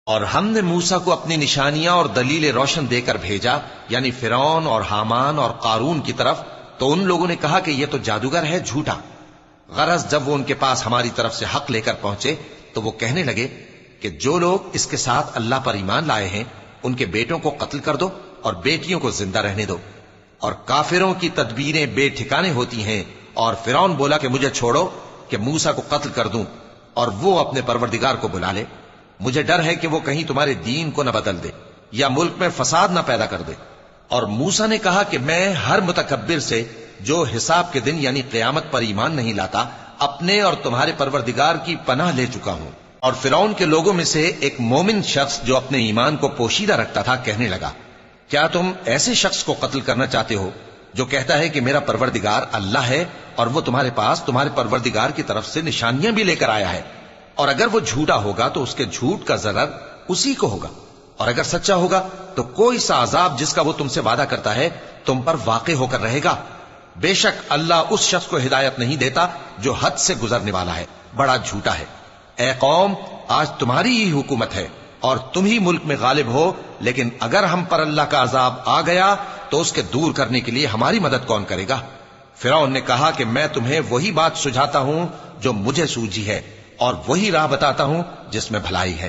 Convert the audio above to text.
اور ہم نے موسیٰ کو اپنی نشانیاں اور دلیل روشن دے کر بھیجا، یعنی فرعون اور حامان اور قارون کی طرف، تو ان لوگوں نے کہا کہ یہ تو جادوگر ہے، جھوٹا۔ غرض جب وہ ان کے پاس ہماری طرف سے حق لے کر پہنچے تو وہ کہنے لگے کہ جو لوگ اس کے ساتھ اللہ پر ایمان لائے ہیں ان کے بیٹوں کو قتل کر دو اور بیٹیوں کو زندہ رہنے دو۔ اور کافروں کی تدبیریں بے ٹھکانے ہوتی ہیں، اور فرعون بولا کہ مجھے چھوڑو کہ موسیٰ کو قتل کر دوں اور وہ اپنے پروردگار کو بلا لے، مجھے ڈر ہے کہ وہ کہیں تمہارے دین کو نہ بدل دے یا ملک میں فساد نہ پیدا کر دے۔ اور موسیٰ نے کہا کہ میں ہر متکبر سے جو حساب کے دن یعنی قیامت پر ایمان نہیں لاتا اپنے اور تمہارے پروردگار کی پناہ لے چکا ہوں۔ اور فرعون کے لوگوں میں سے ایک مومن شخص جو اپنے ایمان کو پوشیدہ رکھتا تھا کہنے لگا، کیا تم ایسے شخص کو قتل کرنا چاہتے ہو جو کہتا ہے کہ میرا پروردگار اللہ ہے اور وہ تمہارے پاس تمہارے پروردگار کی طرف سے نشانیاں بھی لے کر آیا ہے؟ اور اگر وہ جھوٹا ہوگا تو اس کے جھوٹ کا ضرر اسی کو ہوگا، اور اگر سچا ہوگا تو کوئی سا عذاب جس کا وہ تم سے وعدہ کرتا ہے تم پر واقع ہو کر رہے گا۔ بے شک اللہ اس شخص کو ہدایت نہیں دیتا جو حد سے گزرنے والا ہے، بڑا جھوٹا ہے۔ اے قوم، آج تمہاری ہی حکومت ہے اور تم ہی ملک میں غالب ہو، لیکن اگر ہم پر اللہ کا عذاب آ گیا تو اس کے دور کرنے کے لیے ہماری مدد کون کرے گا؟ فرعون نے کہا کہ میں تمہیں وہی بات سجھاتا ہوں جو مجھے سوجھی ہے، اور وہی راہ بتاتا ہوں جس میں بھلائی ہے۔